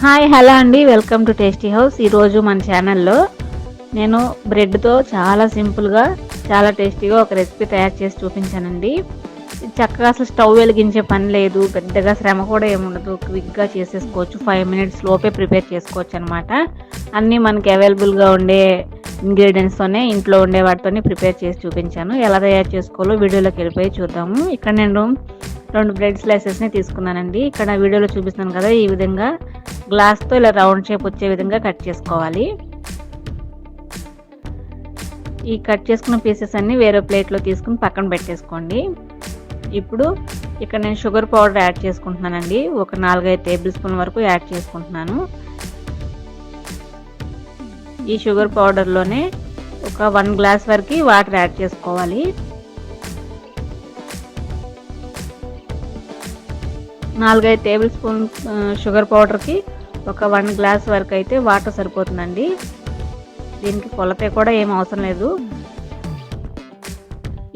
Hi hello అండి, welcome to tasty house. ఈరోజు మన ఛానల్లో నేను బ్రెడ్తో చాలా సింపుల్గా చాలా టేస్టీగా ఒక రెసిపీ తయారు చేసి చూపించానండి. చక్కగా అసలు స్టవ్ వెలిగించే పని లేదు, పెద్దగా శ్రమ కూడా ఏముండదు, క్విక్గా చేసేసుకోవచ్చు. 5 మినిట్స్ లోపే ప్రిపేర్ చేసుకోవచ్చు అనమాట. అన్నీ మనకి అవైలబుల్గా ఉండే ఇంగ్రీడియంట్స్తోనే, ఇంట్లో ఉండే వాటితోనే ప్రిపేర్ చేసి చూపించాను. ఎలా తయారు చేసుకోవాలో వీడియోలోకి వెళ్ళిపోయి చూద్దాము. ఇక్కడ నేను 2 బ్రెడ్ స్లైసెస్ని తీసుకున్నానండి. ఇక్కడ వీడియోలో చూపిస్తున్నాను కదా, ఈ విధంగా గ్లాస్తో ఇలా రౌండ్ షేప్ వచ్చే విధంగా కట్ చేసుకోవాలి. ఈ కట్ చేసుకున్న పీసెస్ అన్ని వేరే ప్లేట్లో తీసుకుని పక్కన పెట్టేసుకోండి. ఇప్పుడు ఇక్కడ నేను షుగర్ పౌడర్ యాడ్ చేసుకుంటున్నానండి. ఒక 4-5 టేబుల్ స్పూన్ వరకు యాడ్ చేసుకుంటున్నాను. ఈ షుగర్ పౌడర్లోనే ఒక 1 గ్లాస్ వరకు వాటర్ యాడ్ చేసుకోవాలి. 4-5 టేబుల్ స్పూన్ షుగర్ పౌడర్కి ఒక 1 గ్లాస్ వరకు అయితే వాటర్ సరిపోతుందండి. దీనికి కొలత కూడా ఏం అవసరం లేదు.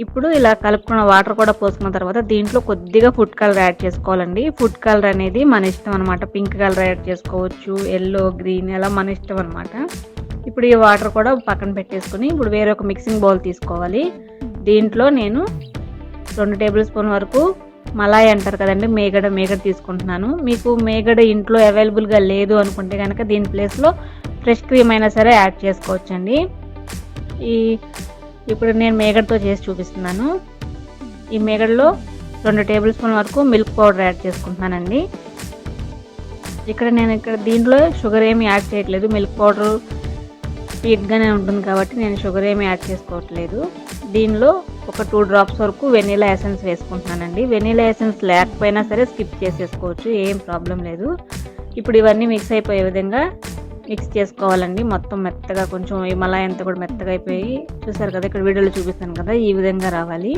ఇప్పుడు ఇలా కలుపుకున్న వాటర్ కూడా పోసుకున్న తర్వాత దీంట్లో కొద్దిగా ఫుడ్ కలర్ యాడ్ చేసుకోవాలండి. ఫుడ్ కలర్ అనేది మన ఇష్టం అనమాట. పింక్ కలర్ యాడ్ చేసుకోవచ్చు, ఎల్లో, గ్రీన్, అలా మన ఇష్టం అనమాట. ఇప్పుడు ఈ వాటర్ కూడా పక్కన పెట్టేసుకుని ఇప్పుడు వేరే ఒక మిక్సింగ్ బౌల్ తీసుకోవాలి. దీంట్లో నేను 2 టేబుల్ స్పూన్ వరకు మలాయి అంటారు కదండి, మేగడ తీసుకుంటున్నాను. మీకు మేగడ ఇంట్లో అవైలబుల్గా లేదు అనుకుంటే కనుక దీని ప్లేస్లో ఫ్రెష్ క్రీమ్ అయినా సరే యాడ్ చేసుకోవచ్చండి. ఇప్పుడు నేను మేగడతో చేసి చూపిస్తున్నాను. ఈ మేగడలో 2 టేబుల్ స్పూన్ వరకు మిల్క్ పౌడర్ యాడ్ చేసుకుంటున్నానండి. ఇక్కడ దీంట్లో షుగర్ ఏమి యాడ్ చేయట్లేదు. మిల్క్ పౌడర్ స్వీట్గానే ఉంటుంది కాబట్టి నేను షుగర్ ఏమి యాడ్ చేసుకోవట్లేదు. దీనిలో ఒక 2 డ్రాప్స్ వరకు వెనీలా ఎసెన్స్ వేసుకుంటున్నానండి. వెనీలా ఎసెన్స్ లేకపోయినా సరే స్కిప్ చేసేసుకోవచ్చు, ఏం ప్రాబ్లం లేదు. ఇప్పుడు ఇవన్నీ మిక్స్ అయిపోయే విధంగా మిక్స్ చేసుకోవాలండి. మొత్తం మెత్తగా, కొంచెం ఈ మలాయి అంతా కూడా మెత్తగా అయిపోయి, చూసారు కదా ఇక్కడ వీడియోలో చూపిస్తాను కదా, ఈ విధంగా రావాలి.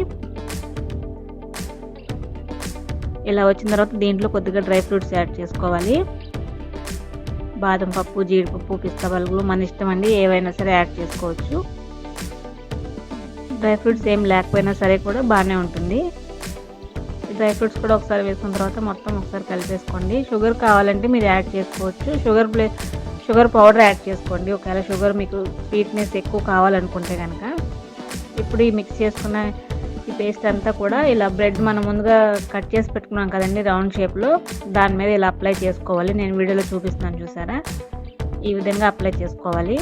ఇలా వచ్చిన తర్వాత దీంట్లో కొద్దిగా డ్రై ఫ్రూట్స్ యాడ్ చేసుకోవాలి. బాదం పప్పు, జీడిపప్పు, పిస్తా పలుకులు మన ఇష్టం అండి, ఏవైనా సరే యాడ్ చేసుకోవచ్చు. డ్రై ఫ్రూట్స్ ఏం లేకపోయినా సరే కూడా బాగానే ఉంటుంది. డ్రై ఫ్రూట్స్ కూడా ఒకసారి వేసుకున్న తర్వాత మొత్తం ఒకసారి కలిపేసుకోండి. షుగర్ కావాలంటే మీరు యాడ్ చేసుకోవచ్చు, షుగర్ పౌడర్ యాడ్ చేసుకోండి ఒకవేళ షుగర్ మీకు స్వీట్నెస్ ఎక్కువ కావాలనుకుంటే కనుక. ఇప్పుడు ఈ మిక్స్ చేసుకున్న ఈ పేస్ట్ అంతా కూడా ఇలా బ్రెడ్ మనం ముందుగా కట్ చేసి పెట్టుకున్నాం కదండి రౌండ్ షేప్లో, దాని మీద ఇలా అప్లై చేసుకోవాలి. నేను వీడియోలో చూపిస్తున్నాను చూసారా, ఈ విధంగా అప్లై చేసుకోవాలి.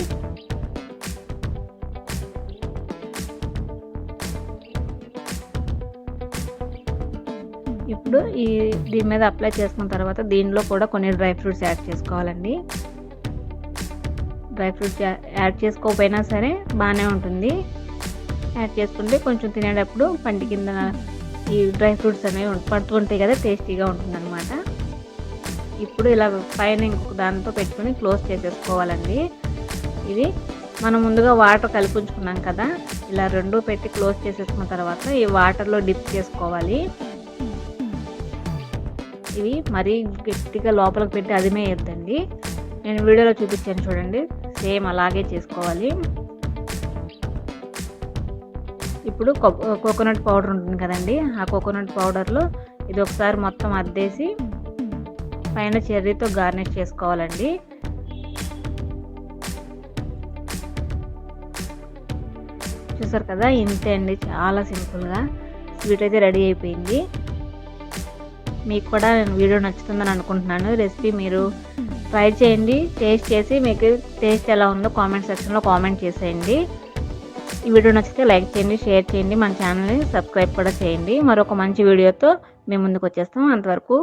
ఇప్పుడు దీని మీద అప్లై చేసుకున్న తర్వాత దీనిలో కూడా కొన్ని డ్రై ఫ్రూట్స్ యాడ్ చేసుకోవాలండి. డ్రై ఫ్రూట్స్ యాడ్ చేసుకోకపోయినా సరే బాగానే ఉంటుంది. యాడ్ చేసుకుంటే కొంచెం తినేటప్పుడు పంటి కింద ఈ డ్రై ఫ్రూట్స్ అనేవి పడుతుంటాయి కదా, టేస్టీగా ఉంటుంది అనమాట. ఇప్పుడు ఇలా పైన ఇంకొక దాంతో పెట్టుకుని క్లోజ్ చేసేసుకోవాలండి. ఇది మనం ముందుగా వాటర్ కలిపించుకున్నాం కదా, ఇలా 2 పెట్టి క్లోజ్ చేసేసుకున్న తర్వాత ఈ వాటర్లో డిప్ చేసుకోవాలి. ఇవి మరీ గట్టిగా లోపలికి పెట్టి అదిమేయద్దండి. నేను వీడియోలో చూపించాను చూడండి, సేమ్ అలాగే చేసుకోవాలి. ఇప్పుడు కోకోనట్ పౌడర్ ఉంటుంది కదండి, ఆ కోకోనట్ పౌడర్లో ఇది ఒకసారి మొత్తం అద్దేసి పైన చెర్రీతో గార్నిష్ చేసుకోవాలండి. చూసారు కదా, ఇంతే అండి, చాలా సింపుల్గా స్వీట్ అయితే రెడీ అయిపోయింది. మీకు కూడా వీడియో నచ్చుతుందని అనుకుంటున్నాను. రెసిపీ మీరు ట్రై చేయండి, టేస్ట్ చేసి మీకు టేస్ట్ ఎలా ఉందో కామెంట్ సెక్షన్లో కామెంట్ చేసేయండి. ఈ వీడియో నచ్చితే లైక్ చేయండి, షేర్ చేయండి, మన ఛానల్ని సబ్స్క్రైబ్ కూడా చేయండి. మరొక మంచి వీడియోతో మేము ముందుకు వచ్చేస్తాం. అంతవరకు